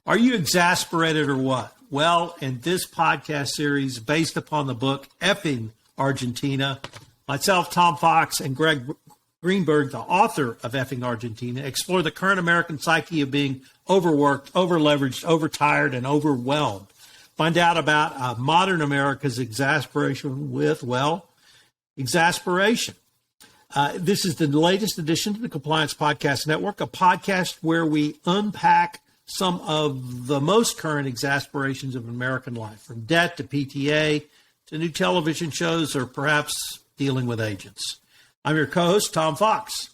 Are you exasperated or what? Well, in this podcast series based upon the book cking Argentina, myself, Tom Fox, and Gregg Greenberg, the author of cking Argentina, explore the current American psyche of being overworked, overleveraged, overtired, and overwhelmed. Find out about modern America's exasperation with, well, exasperation. This is the latest addition to the Compliance Podcast Network, a podcast where we unpack some of the most current exasperations of American life, from debt to PTA to new television shows or perhaps dealing with agents. I'm your co-host, Tom Fox.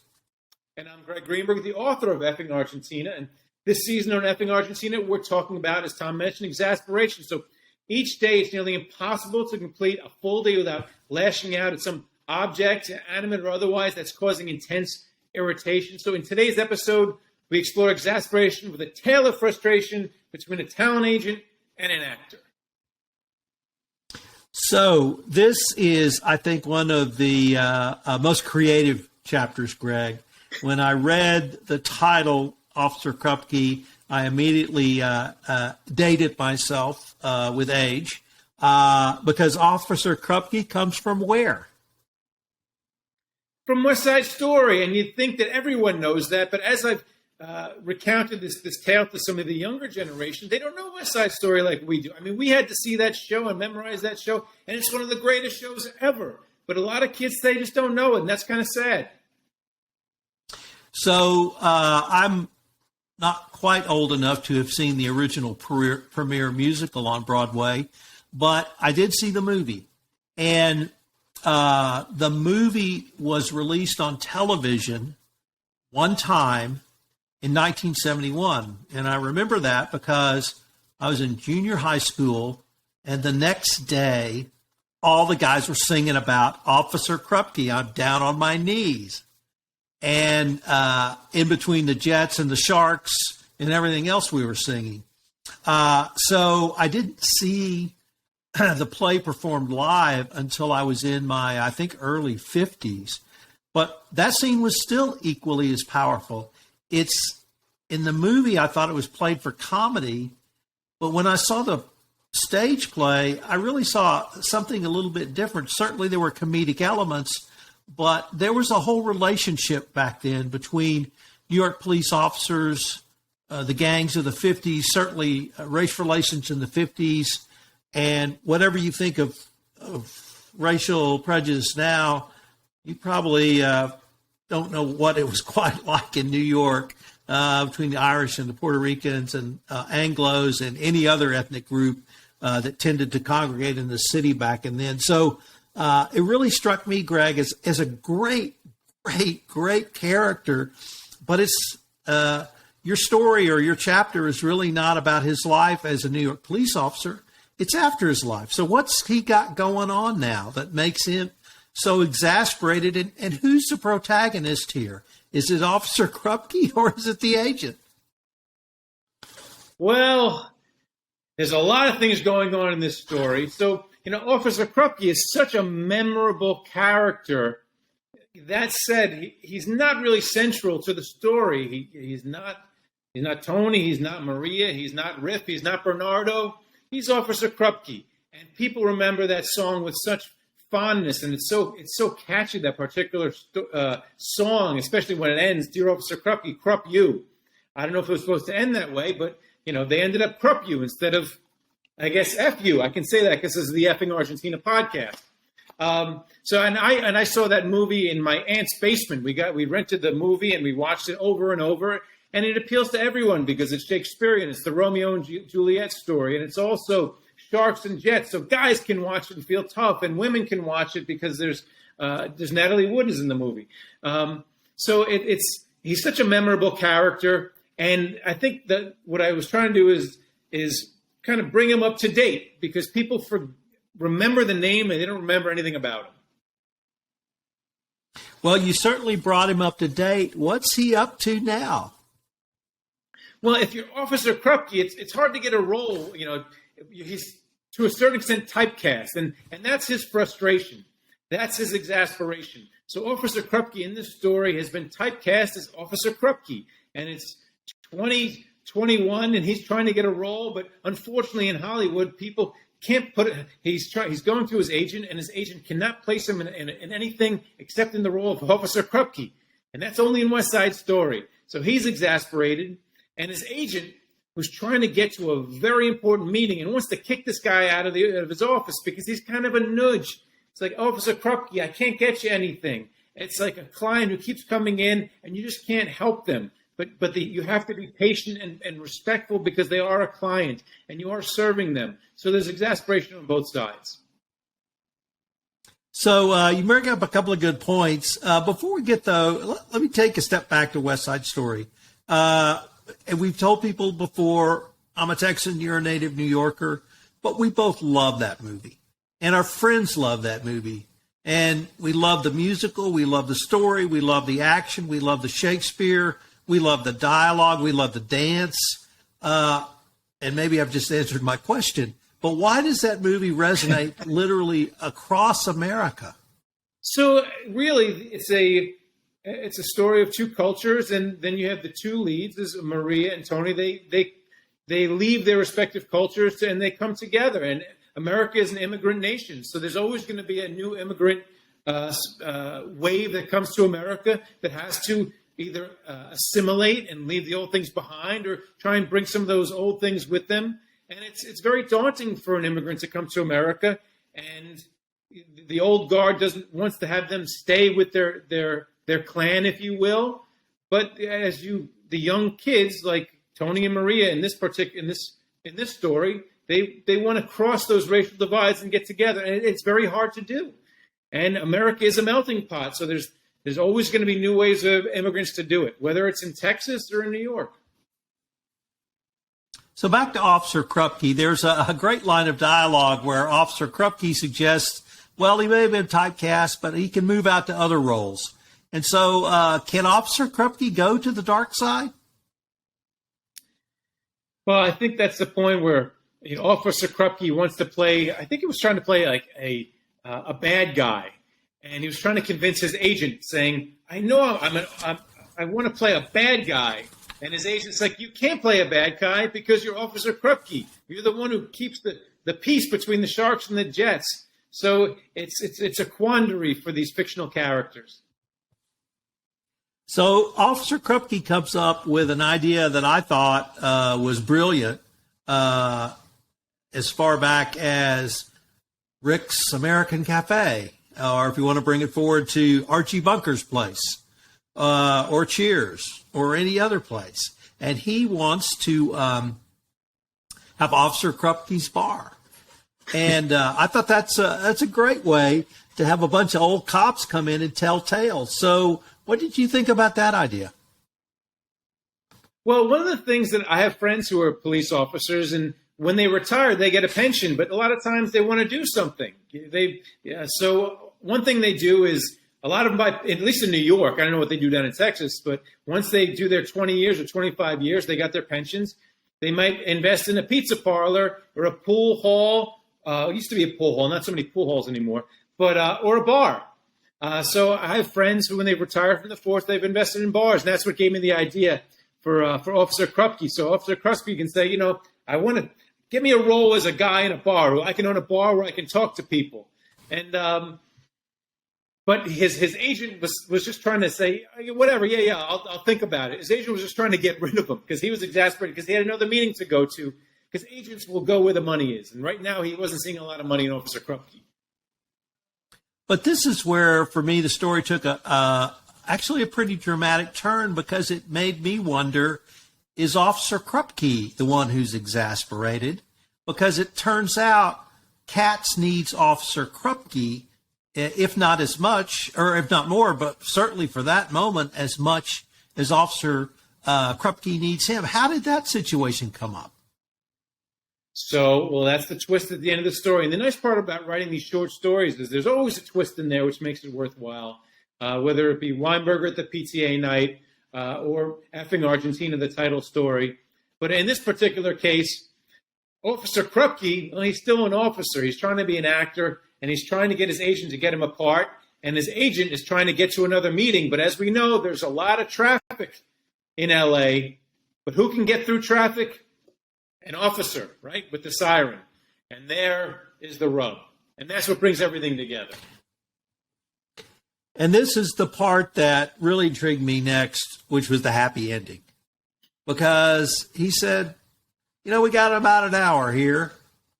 And I'm Gregg Greenberg, the author of cking Argentina. And this season on cking Argentina, we're talking about, as Tom mentioned, exasperation. So each day it's nearly impossible to complete a full day without lashing out at some object, animate or otherwise, that's causing intense irritation. So in today's episode, we explore exasperation with a tale of frustration between a talent agent and an actor. So this is, I think, one of the most creative chapters, Greg. When I read the title, Officer Krupke, I immediately dated myself with age because Officer Krupke comes from where? From West Side Story, and you'd think that everyone knows that, but as I've recounted this tale to some of the younger generation, they don't know West Side Story like we do. I mean, we had to see that show and memorize that show, and it's one of the greatest shows ever. But a lot of kids, they just don't know it, and that's kind of sad. So I'm not quite old enough to have seen the original premiere musical on Broadway, but I did see the movie. And the movie was released on television one time in 1971. And I remember that because I was in junior high school, and the next day, all the guys were singing about Officer Krupke. I'm down on my knees. And in between the Jets and the Sharks and everything else we were singing. So I didn't see the play performed live until I was in my, I think, early 50s. But that scene was still equally as powerful. It's in the movie, I thought it was played for comedy. But when I saw the stage play, I really saw something a little bit different. Certainly there were comedic elements, but there was a whole relationship back then between New York police officers, the gangs of the 50s, certainly race relations in the 50s, and whatever you think of racial prejudice now, you probably don't know what it was quite like in New York between the Irish and the Puerto Ricans and Anglos and any other ethnic group that tended to congregate in the city back and then. So it really struck me, Greg, as a great character. But it's your story or your chapter is really not about his life as a New York police officer. It's after his life. So what's he got going on now that makes him so exasperated? And who's the protagonist here? Is it Officer Krupke or is it the agent? Well, there's a lot of things going on in this story. So, Officer Krupke is such a memorable character. That said, he's not really central to the story. He's not Tony. He's not Maria. He's not Riff. He's not Bernardo. He's Officer Krupke, and people remember that song with such fondness, and it's so catchy, that particular song, especially when it ends, "Dear Officer Krupke, Krupp you." I don't know if it was supposed to end that way, but they ended up Krupp you instead of, I guess, F you. I can say that because this is the cking Argentina podcast. I saw that movie in my aunt's basement. We rented the movie and we watched it over and over. And it appeals to everyone because it's Shakespearean. It's the Romeo and Juliet story. And it's also Sharks and Jets. So guys can watch it and feel tough. And women can watch it because there's Natalie Wood is in the movie. He's such a memorable character. And I think that what I was trying to do is kind of bring him up to date because people remember the name and they don't remember anything about him. Well, you certainly brought him up to date. What's he up to now? Well, if you're Officer Krupke, it's hard to get a role. He's to a certain extent typecast, and that's his frustration. That's his exasperation. So Officer Krupke in this story has been typecast as Officer Krupke, and it's 21 and he's trying to get a role, but unfortunately in Hollywood, people can't put it. He's going through his agent, and his agent cannot place him in anything except in the role of Officer Krupke, and that's only in West Side Story. So he's exasperated, and his agent, who's trying to get to a very important meeting and wants to kick this guy out of his office because he's kind of a nudge. It's like, Officer Krupke, I can't get you anything. It's like a client who keeps coming in, and you just can't help them. But you have to be patient and respectful because they are a client and you are serving them. So there's exasperation on both sides. So you bring up a couple of good points. Before we get, though, let me take a step back to West Side Story. And we've told people before, I'm a Texan, you're a native New Yorker, but we both love that movie. And our friends love that movie. And we love the musical. We love the story. We love the action. We love the Shakespeare. We love the dialogue. We love the dance. And maybe I've just answered my question, but why does that movie resonate literally across America? So really, it's a story of two cultures, and then you have the two leads, is Maria and Tony. They leave their respective cultures and they come together. And America is an immigrant nation, so there's always going to be a new immigrant wave that comes to America that has to either assimilate and leave the old things behind, or try and bring some of those old things with them. And it's very daunting for an immigrant to come to America, and the old guard wants to have them stay with their clan, if you will. But the young kids like Tony and Maria in this story, they want to cross those racial divides and get together, and it's very hard to do. And America is a melting pot, so there's always going to be new ways of immigrants to do it, whether it's in Texas or in New York. So back to Officer Krupke, there's a great line of dialogue where Officer Krupke suggests, well, he may have been typecast, but he can move out to other roles. And so can Officer Krupke go to the dark side? Well, I think that's the point where Officer Krupke wants to play, I think he was trying to play like a bad guy. And he was trying to convince his agent, saying, I know I want to play a bad guy. And his agent's like, you can't play a bad guy because you're Officer Krupke. You're the one who keeps the peace between the Sharks and the Jets. So it's a quandary for these fictional characters. So Officer Krupke comes up with an idea that I thought was brilliant as far back as Rick's American Cafe, or if you want to bring it forward to Archie Bunker's place, or Cheers, or any other place. And he wants to have Officer Krupke's bar. And I thought that's a great way to have a bunch of old cops come in and tell tales. So what did you think about that idea? Well, one of the things that I have friends who are police officers, and when they retire, they get a pension, but a lot of times they want to do something. So one thing they do is, a lot of them, at least in New York, I don't know what they do down in Texas, but once they do their 20 years or 25 years, they got their pensions, they might invest in a pizza parlor or a pool hall. It used to be a pool hall, not so many pool halls anymore, but or a bar. So I have friends who, when they retire from the force, they've invested in bars, and that's what gave me the idea for Officer Krupke. So Officer Krupke can say, I want to get me a role as a guy in a bar. I can own a bar where I can talk to people. And but his agent was just trying to say, whatever, I'll think about it. His agent was just trying to get rid of him because he was exasperated because he had another meeting to go to, because agents will go where the money is. And right now he wasn't seeing a lot of money in Officer Krupke. But this is where, for me, the story took actually a pretty dramatic turn, because it made me wonder, is Officer Krupke the one who's exasperated? Because it turns out Katz needs Officer Krupke, if not as much, or if not more, but certainly for that moment, as much as Officer Krupke needs him. How did that situation come up? So, that's the twist at the end of the story. And the nice part about writing these short stories is there's always a twist in there, which makes it worthwhile. Whether it be Weinberger at the PTA night or effing Argentina, the title story. But in this particular case, Officer Krupke, well, he's still an officer. He's trying to be an actor, and he's trying to get his agent to get him apart. And his agent is trying to get to another meeting. But as we know, there's a lot of traffic in L.A., But who can get through traffic? An officer, right, with the siren. And there is the rub. And that's what brings everything together. And this is the part that really intrigued me next, which was the happy ending. Because he said, we got about an hour here.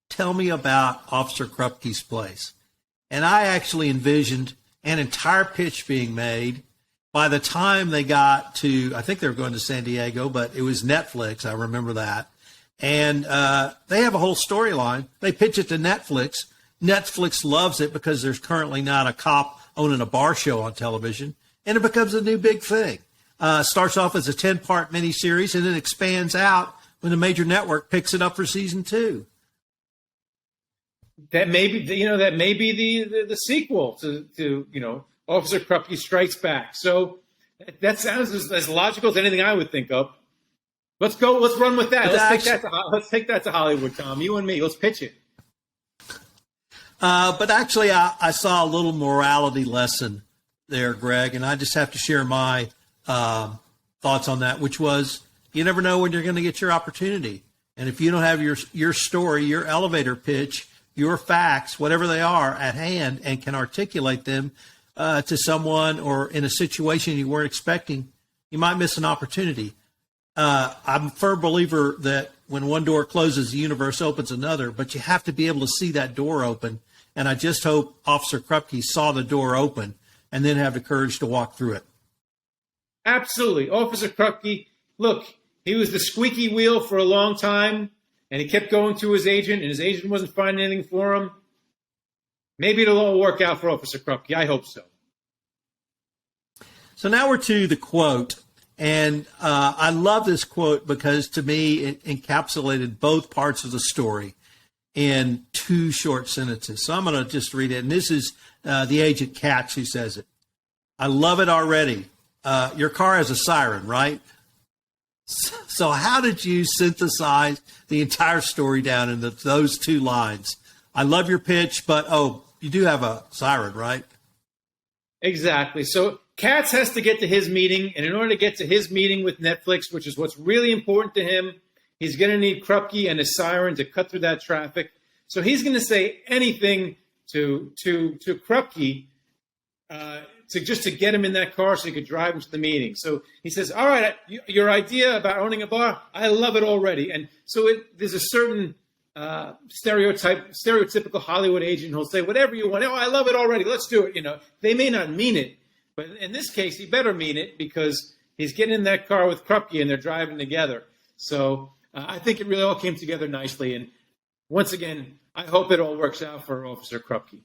Tell me about Officer Krupke's place. And I actually envisioned an entire pitch being made. By the time they got to, I think they were going to San Diego, but it was Netflix. I remember that. And they have a whole storyline. They pitch it to Netflix. Netflix loves it because there's currently not a cop owning a bar show on television. And it becomes a new big thing. Starts off as a 10-part miniseries and then expands out when the major network picks it up for season 2. That may be, the sequel to Officer Krupke Strikes Back. So that sounds as logical as anything I would think of. Let's go. Let's run with that. Let's take that to Hollywood, Tom. You and me. Let's pitch it. But actually, I saw a little morality lesson there, Greg, and I just have to share my thoughts on that, which was you never know when you're going to get your opportunity. And if you don't have your story, your elevator pitch, your facts, whatever they are, at hand and can articulate them to someone or in a situation you weren't expecting, you might miss an opportunity. I'm a firm believer that when one door closes, the universe opens another, but you have to be able to see that door open. And I just hope Officer Krupke saw the door open and then have the courage to walk through it. Absolutely. Officer Krupke, look, he was the squeaky wheel for a long time, and he kept going to his agent, and his agent wasn't finding anything for him. Maybe it'll all work out for Officer Krupke. I hope so. So now we're to the quote. And I love this quote because, to me, it encapsulated both parts of the story in 2 short sentences. So I'm going to just read it. And this is the agent Katz who says it. I love it already. Your car has a siren, right? So how did you synthesize the entire story down into those 2 lines? I love your pitch, but, you do have a siren, right? Exactly. So Katz has to get to his meeting, and in order to get to his meeting with Netflix, which is what's really important to him, he's going to need Krupke and his siren to cut through that traffic. So he's going to say anything to Krupke to get him in that car so he could drive him to the meeting. So he says, all right, your idea about owning a bar, I love it already. And so there's a certain stereotypical Hollywood agent who'll say, whatever you want. Oh, I love it already. Let's do it. They may not mean it. But in this case, he better mean it because he's getting in that car with Krupke and they're driving together. So I think it really all came together nicely. And once again, I hope it all works out for Officer Krupke.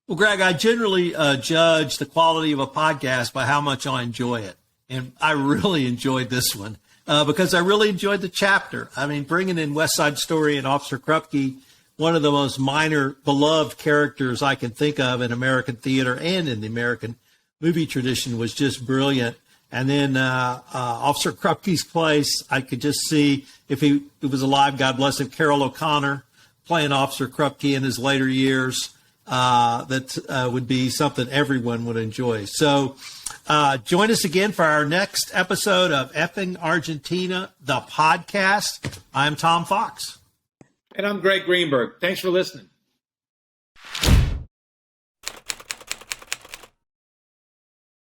Well, Greg, I generally judge the quality of a podcast by how much I enjoy it. And I really enjoyed this one because I really enjoyed the chapter. I mean, bringing in West Side Story and Officer Krupke, one of the most minor, beloved characters I can think of in American theater and in the American movie tradition, was just brilliant. And then Officer Krupke's place, I could just see, if he was alive, God bless him, Carroll O'Connor playing Officer Krupke in his later years. That would be something everyone would enjoy. So join us again for our next episode of cking Argentina, the podcast. I'm Tom Fox. And I'm Gregg Greenberg. Thanks for listening.